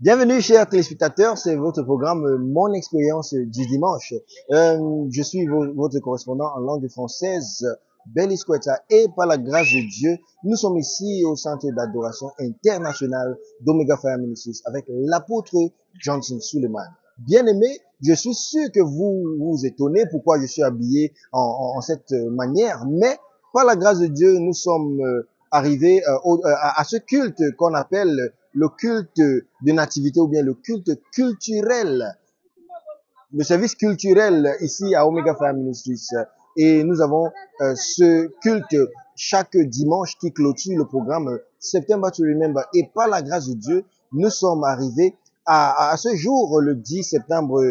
Bienvenue, chers téléspectateurs, c'est votre programme Mon expérience du dimanche. Je suis votre correspondant en langue française, Belis Kweta, et par la grâce de Dieu, nous sommes ici au centre d'adoration international d'Omega Fire Ministries avec l'apôtre Johnson Suleiman. Bien-aimé, je suis sûr que vous vous étonnez pourquoi je suis habillé en cette manière, mais par la grâce de Dieu, nous sommes arrivés à ce culte qu'on appelle le culte de nativité ou bien le culte culturel, le service culturel ici à Omega Fire Ministries. Et nous avons ce culte chaque dimanche qui clôture le programme September to Remember. Et par la grâce de Dieu, nous sommes arrivés à ce jour, le 10 septembre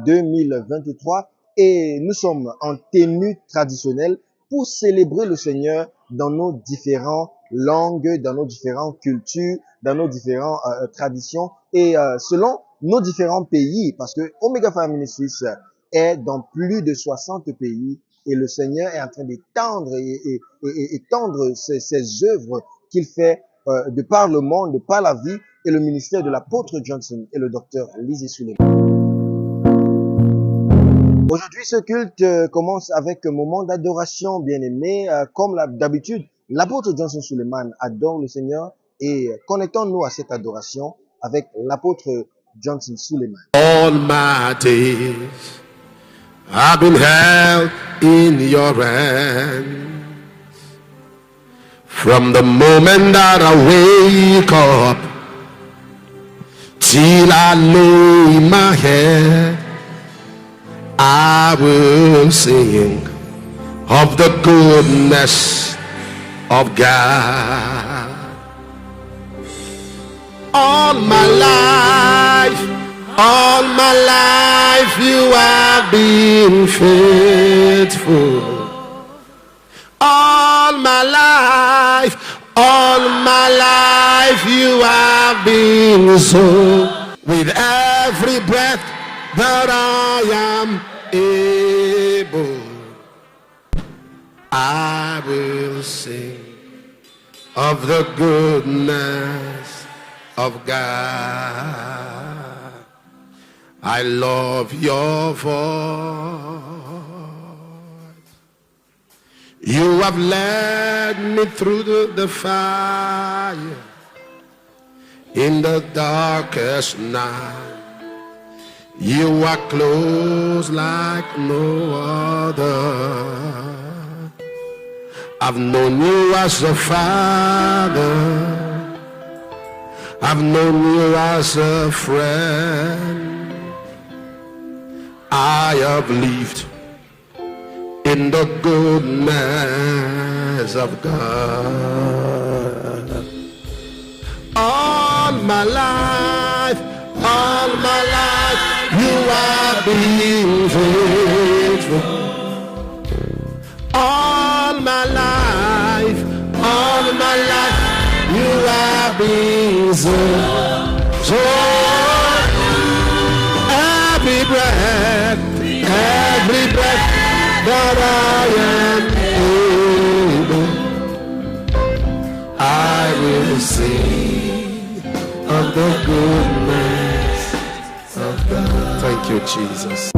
2023, et nous sommes en tenue traditionnelle pour célébrer le Seigneur dans nos différentes langues, dans nos différentes cultures, dans nos différentes traditions et selon nos différents pays, parce que Omega Fire Ministries est dans plus de 60 pays et le Seigneur est en train d'étendre et étendre ses œuvres qu'il fait de par le monde, de par la vie et le ministère de l'apôtre Johnson et le docteur Lizzie Suleiman. Aujourd'hui, ce culte commence avec un moment d'adoration, bien-aimé. Comme d'habitude, l'apôtre Johnson Suleiman adore le Seigneur et connectons-nous à cette adoration avec l'apôtre Johnson Suleiman. All my days I've been held in your hand. From the moment that I wake up till I lay my head, I will sing of the goodness of God. All my life you have been faithful. All my life you have been so. With every breath that I am able, I will sing of the goodness of God. I love your voice. You have led me through the fire in the darkest night. You are close like no other. I've known you as a father. I've known you as a friend. I have lived in the goodness of God. All my life you have been faithful. All my life you have been so. Every breath that I am able, I will sing of the goodness of God. Thank you, Jesus.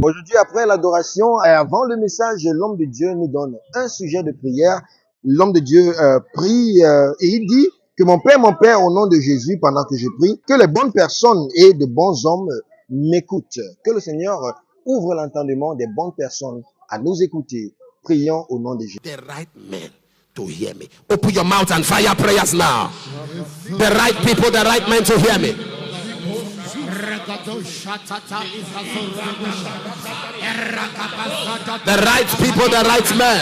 Aujourd'hui, après l'adoration et avant le message, l'homme de Dieu nous donne un sujet de prière. L'homme de Dieu prie et il dit que mon Père, au nom de Jésus, pendant que je prie, que les bonnes personnes et de bons hommes m'écoutent. Que le Seigneur ouvre l'entendement des bonnes personnes à nous écouter. Prions au nom de Jésus. The right men to hear me. Open your mouth and fire prayers now. The right people, the right men to hear me. The right people, the right men.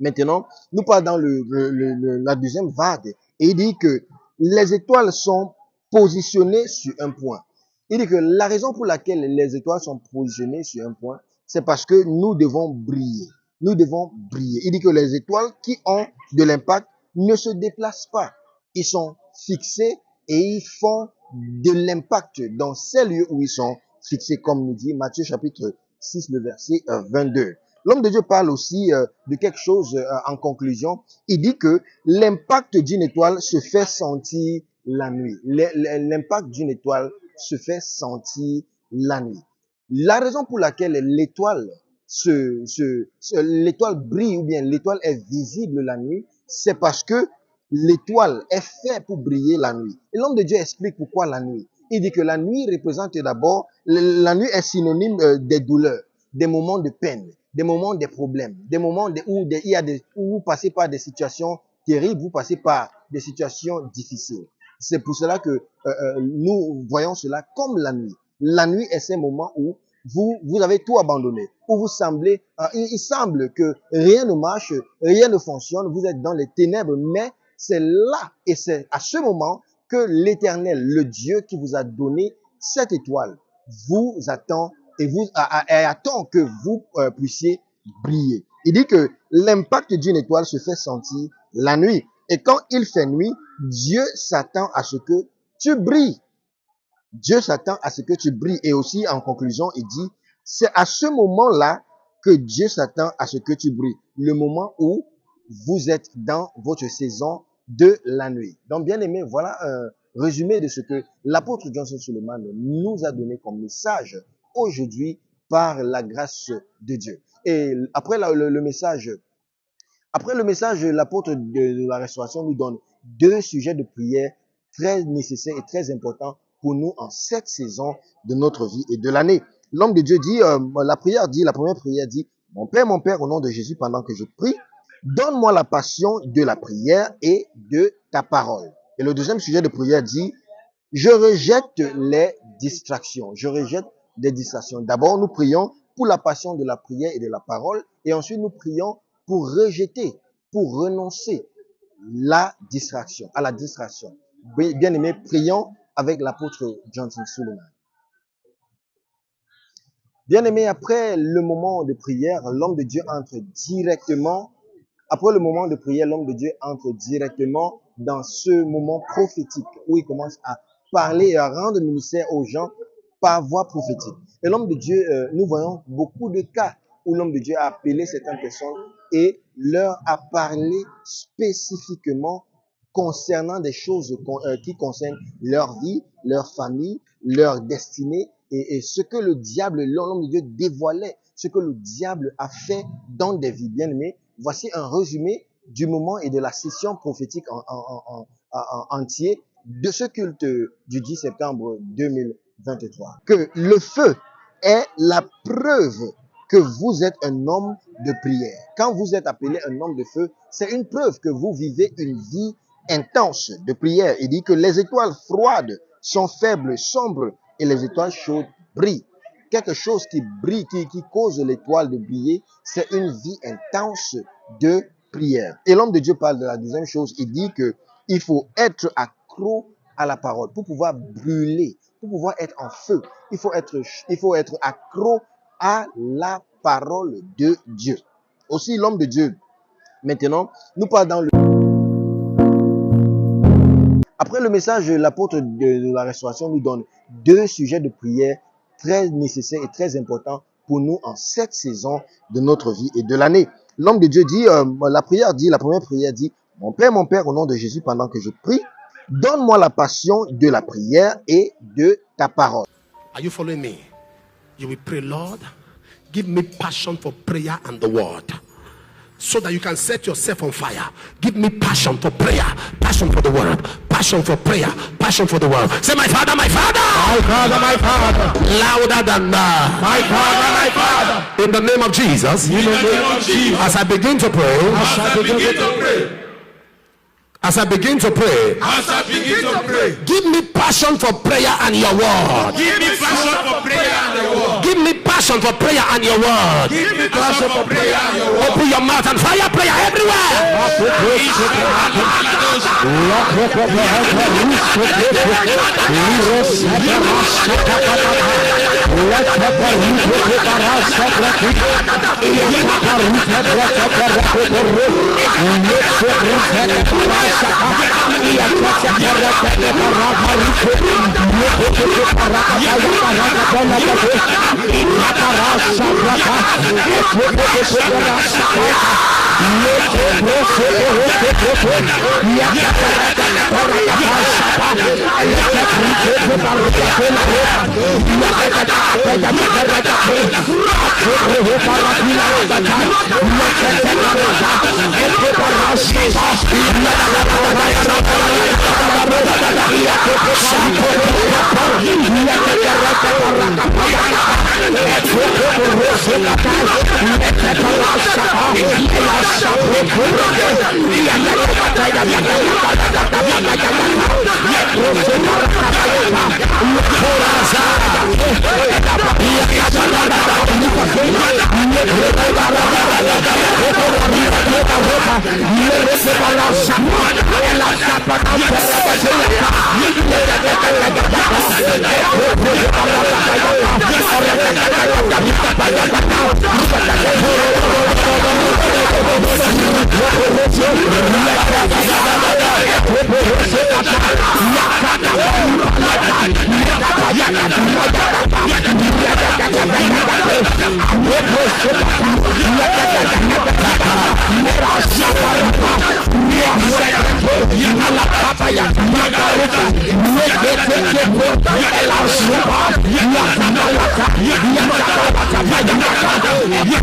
Maintenant, nous parlons dans la deuxième vague et il dit que les étoiles sont positionnées sur un point. Il dit que la raison pour laquelle les étoiles sont positionnées sur un point, c'est parce que nous devons briller. Nous devons briller. Il dit que les étoiles qui ont de l'impact ne se déplacent pas. Ils sont fixés et ils font de l'impact dans ces lieux où ils sont fixés, comme nous dit Matthieu chapitre 6, le verset 22. L'homme de Dieu parle aussi de quelque chose en conclusion. Il dit que l'impact d'une étoile se fait sentir la nuit. L'impact d'une étoile se fait sentir la nuit. La raison pour laquelle l'étoile brille ou bien l'étoile est visible la nuit, c'est parce que l'étoile est faite pour briller la nuit. Et l'homme de Dieu explique pourquoi la nuit. Il dit que la nuit représente d'abord, la nuit est synonyme des douleurs, des moments de peine, des moments de problèmes, des moments où vous passez par des situations terribles, vous passez par des situations difficiles. C'est pour cela que nous voyons cela comme la nuit. La nuit est ce moment où vous avez tout abandonné, où vous semblez, il semble que rien ne marche, rien ne fonctionne, vous êtes dans les ténèbres, mais c'est là et c'est à ce moment que l'Éternel, le Dieu qui vous a donné cette étoile, vous attend et attend que vous puissiez briller. Il dit que l'impact d'une étoile se fait sentir la nuit. Et quand il fait nuit, Dieu s'attend à ce que tu brilles. Dieu s'attend à ce que tu brilles. Et aussi, en conclusion, il dit, c'est à ce moment-là que Dieu s'attend à ce que tu brilles. Le moment où vous êtes dans votre saison de la nuit. Donc, bien aimé, voilà un résumé de ce que l'apôtre Johnson Suleiman nous a donné comme message aujourd'hui par la grâce de Dieu. Et après le message, l'apôtre de la restauration nous donne 2 sujets de prière très nécessaires et très importants pour nous en cette saison de notre vie et de l'année. L'homme de Dieu dit, la première prière dit, mon Père, au nom de Jésus, pendant que je prie, donne-moi la passion de la prière et de ta parole. Et le deuxième sujet de prière dit, je rejette les distractions. Je rejette des distractions. D'abord, nous prions pour la passion de la prière et de la parole. Et ensuite, nous prions pour rejeter, pour renoncer à la distraction. Bien aimé, prions avec l'apôtre Johnson Suleiman. Bien aimé, après le moment de prière, l'homme de Dieu entre directement dans ce moment prophétique où il commence à parler et à rendre ministère aux gens par voie prophétique. Et l'homme de Dieu, nous voyons beaucoup de cas où l'homme de Dieu a appelé certaines personnes et leur a parlé spécifiquement concernant des choses qui concernent leur vie, leur famille, leur destinée et ce que le diable, l'homme de Dieu dévoilait, ce que le diable a fait dans des vies bien-aimées. Voici un résumé du moment et de la session prophétique entier de ce culte du 10 septembre 2023. Que le feu est la preuve que vous êtes un homme de prière. Quand vous êtes appelé un homme de feu, c'est une preuve que vous vivez une vie intense de prière. Il dit que les étoiles froides sont faibles, sombres, et les étoiles chaudes brillent. Quelque chose qui brille, qui cause l'étoile de briller, c'est une vie intense de prière. Et l'homme de Dieu parle de la deuxième chose. Il dit que il faut être accro à la parole pour pouvoir brûler, pour pouvoir être en feu. Il faut être accro à la parole de Dieu. Aussi, l'homme de Dieu, maintenant, nous parle dans le... Après le message, l'apôtre de la restauration nous donne 2 sujets de prière très nécessaires et très importants pour nous en cette saison de notre vie et de l'année. L'homme de Dieu dit, la première prière dit, mon Père, au nom de Jésus, pendant que je prie, donne-moi la passion de la prière et de ta parole. Are you following me? You will pray, Lord, give me passion for prayer and the word, so that you can set yourself on fire. Give me passion for prayer, passion for the word, passion for prayer, passion for the word. Say, my Father, my Father. My Father, my Father. Louder than that. My Father, my Father. In the name of Jesus. In the name of Jesus. As I begin to pray. As I begin to pray, give me passion for prayer and your word. Give me passion for prayer and your word. Give me passion passion for prayer and your word. Give me passion for prayer and your word. Open your mouth and fire prayer everywhere.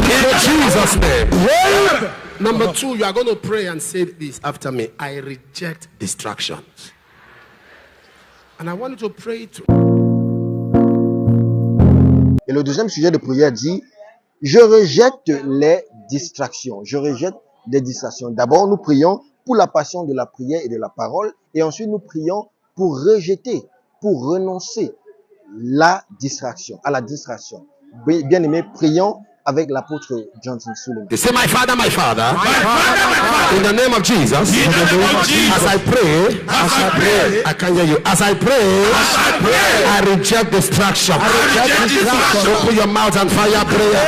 In Jesus' name. Number 2, you are going to pray and say this after me. I reject distractions. And I want you to pray to. Et le deuxième sujet de prière dit, je rejette les distractions. Je rejette les distractions. D'abord, nous prions pour la passion de la prière et de la parole. Et ensuite, nous prions pour rejeter, pour renoncer à la distraction. Bien aimé, prions avec l'apôtre Johnson Suleiman. Say, my father, in the name of Jesus, as I pray, I can hear you. As I pray, I reject distraction. Open your mouth and fire prayer.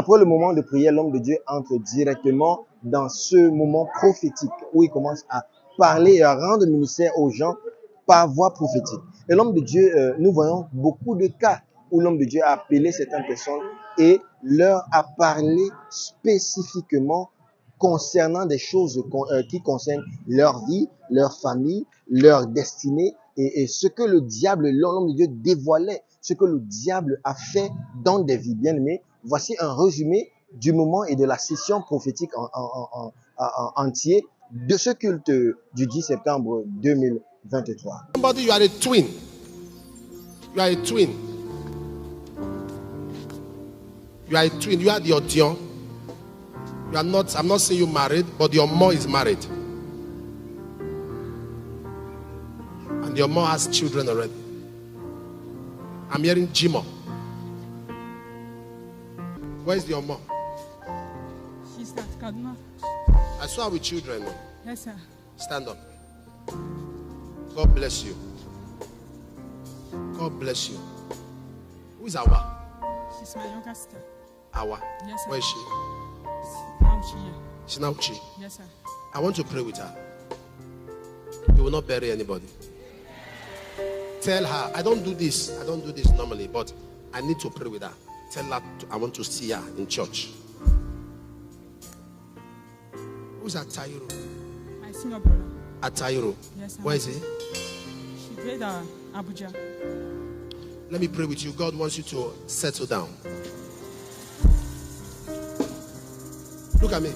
Après le moment de prière, l'homme de Dieu entre directement dans ce moment prophétique où il commence à parler et à rendre ministère aux gens par voie prophétique. Et l'homme de Dieu, nous voyons beaucoup de cas où l'homme de Dieu a appelé certaines personnes et leur a parlé spécifiquement concernant des choses qui concernent leur vie, leur famille, leur destinée et ce que le diable, l'homme de Dieu dévoilait, ce que le diable a fait dans des vies bien-aimées. Voici un résumé du moment et de la session prophétique entier de ce culte du 10 septembre 2023. Somebody, you are a twin. You are a twin. You are a twin. You are the Odion. You are not, I'm not saying you married, but your mom is married. And your mom has children already. I'm hearing Jimo. Where is your mom? She's at Kaduna. I saw her with children. Yes, sir. Stand up. God bless you. God bless you. Who is Awa? She's my younger sister. Awa. Yes, sir. Where is she? Now she here. She's now Chi. Yes, sir. I want to pray with her. You will not bury anybody. Tell her, I don't do this normally, but I need to pray with her. Tell her I want to see her in church. Who's Atairo? My senior brother. Atairo. Yes, sir. Where is he? She grade Abuja. Let me pray with you. God wants you to settle down. Look at me.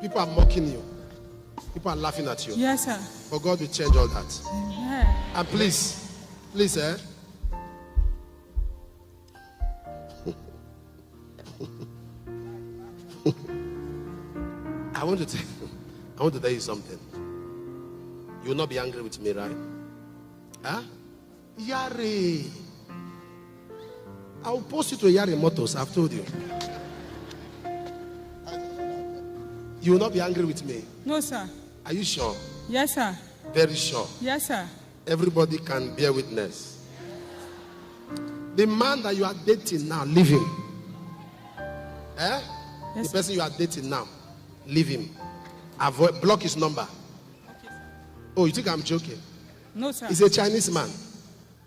People are mocking you. People are laughing at you. Yes, sir. But God will change all that. Yeah. And please, I want to tell you something. You will not be angry with me, right? Huh? Yari. I will post you to Yari Motors, I've told you. You will not be angry with me. No, sir. Are you sure? Yes, sir. Very sure. Yes, sir. Everybody can bear witness. The man that you are dating now, leave him. Eh? Yes, The person you are dating now, leave him. Avoid, block his number. Okay, sir. Oh, you think I'm joking? No, sir. He's a Chinese man.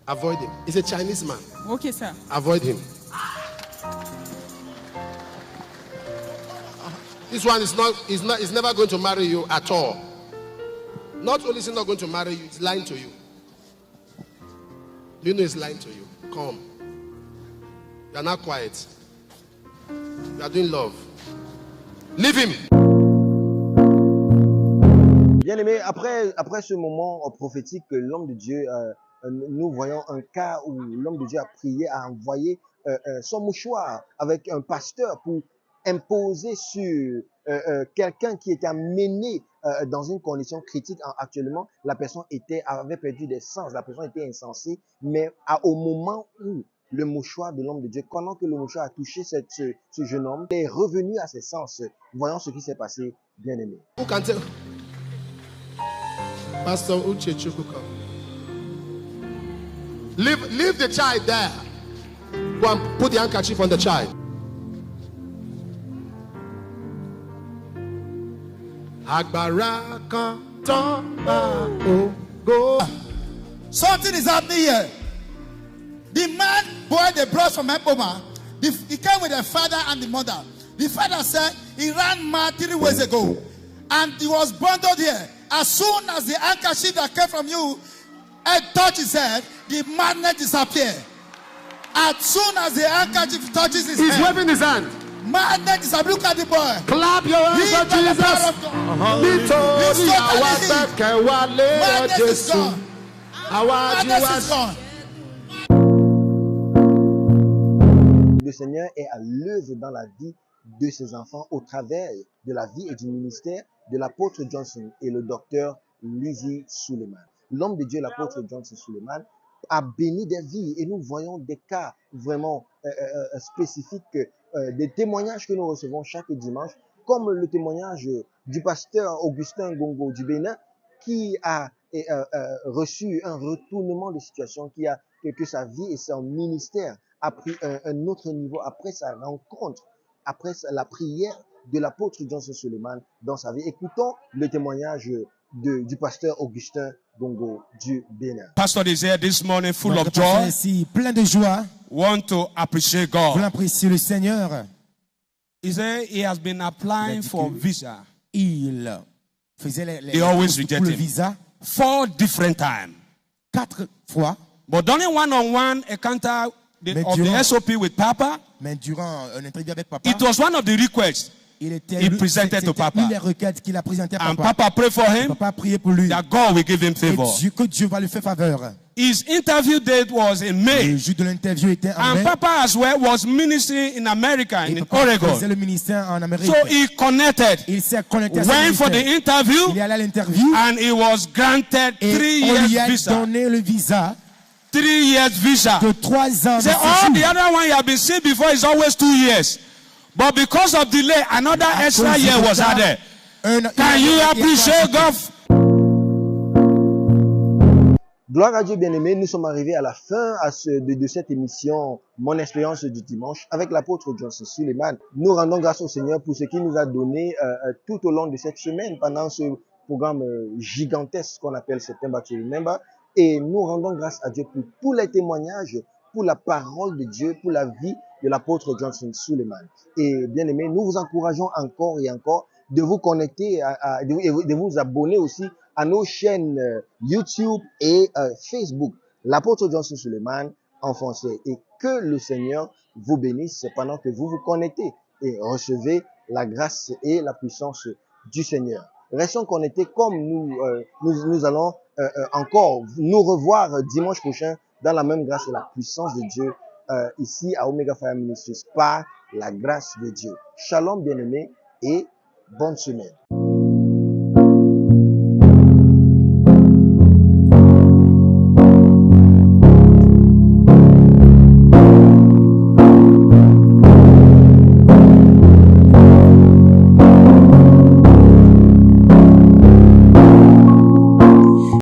Avoid him. He's a Chinese man. Okay, sir. Avoid him. This one is never going to marry you at all. Not only is he not going to marry you, he's lying to you. Do you know he's lying to you? Come. You are not quiet. You are doing love. Leave him. Bien-aimé, après ce moment prophétique, l'homme de Dieu, nous voyons un cas où l'homme de Dieu a prié, a envoyé son mouchoir avec un pasteur pour imposer sur quelqu'un qui était amené dans une condition critique. Actuellement, la personne avait perdu des sens, la personne était insensée, mais au moment où le mouchoir de l'homme de Dieu, pendant que le mouchoir a touché ce jeune homme, il est revenu à ses sens. Voyons ce qui s'est passé, bien-aimé. Who can tell? Pastor Uche Chukwuka. Leave the child there. Go and put the handkerchief on the child. Agbára kan tán máa ògo. Something is happening here. The man boy they brought from Epoma, he came with the father and the mother. The father said he ran mad 3 weeks ago, and he was bundled here. As soon as the handkerchief that came from you touched his head, the madness disappeared. As soon as the handkerchief touches his He's head, waving his hand. madness disappeared. Look at the boy. Clap your hands He for by the power Jesus. of God. Nítorí He's totally àwa healed. gbẹ́kẹ̀ wa lé ọ Madness is Jésù. gone. Àwa Madness jíwá is gone. Le Seigneur est à l'œuvre dans la vie de ses enfants au travers de la vie et du ministère de l'apôtre Johnson et le docteur Lizzie Suleiman. L'homme de Dieu, l'apôtre Johnson Suleiman, a béni des vies et nous voyons des cas vraiment spécifiques, des témoignages que nous recevons chaque dimanche, comme le témoignage du pasteur Augustin Gongo du Bénin qui a reçu un retournement de situation, que sa vie et son ministère a pris un autre niveau après sa rencontre, après la prière de l'apôtre Johnson Suleiman dans sa vie. Écoutons le témoignage du pasteur Augustin Bongo du Bénin. Pastor is here this morning full Notre of pasteur joy. ici, plein de joie. Want to appreciate Vous God. l'appréciez le Seigneur. He said he has been applying dit for que- visa Il faisait les They always courses reject pour le him. visa 4 different times. 4 fois. But during one-on-one encounter Mais of the durant- SOP with Papa, Mais durant une interview avec Papa, it was one of the requests. il était he presented c'était to Papa. une des requêtes qu'il a présentées à And Papa. Papa prayed for him Papa a prié pour lui. that God will give him Et favor. que Dieu va lui faire faveur. His interview date was in Le May. jour de l'interview était en And mai. Papa as well was ministry in America, Et in Papa faisait Oregon. le ministère en Amérique. So he connected, Il s'est connecté à ce went for the ministère. interview, Il est allé à l'interview and he was granted et 3 on lui years a visa. donné le visa 3 years visa. de 3 ans. He de said, all the séjour. other one you have been seeing before is always 2 years. But because of delay, another À extra cause du year was retard, added. un- Can you il a appreciate été God? Gloire à Dieu bien-aimé, nous sommes arrivés à la fin de cette émission Mon expérience du dimanche avec l'apôtre Johnson Suleiman. Nous rendons grâce au Seigneur pour ce qu'il nous a donné tout au long de cette semaine pendant ce programme gigantesque qu'on appelle September to Remember. Et nous rendons grâce à Dieu pour tous les témoignages, pour la parole de Dieu, pour la vie de l'apôtre Johnson Suleiman. Et bien-aimé, nous vous encourageons encore et encore de vous connecter, de vous abonner aussi à nos chaînes YouTube et Facebook. L'apôtre Johnson Suleiman en français. Et que le Seigneur vous bénisse pendant que vous vous connectez et recevez la grâce et la puissance du Seigneur. Restons connectés comme nous allons encore nous revoir dimanche prochain dans la même grâce et la puissance de Dieu ici à Omega Fire Ministries par la grâce de Dieu. Shalom bien-aimés et bonne semaine.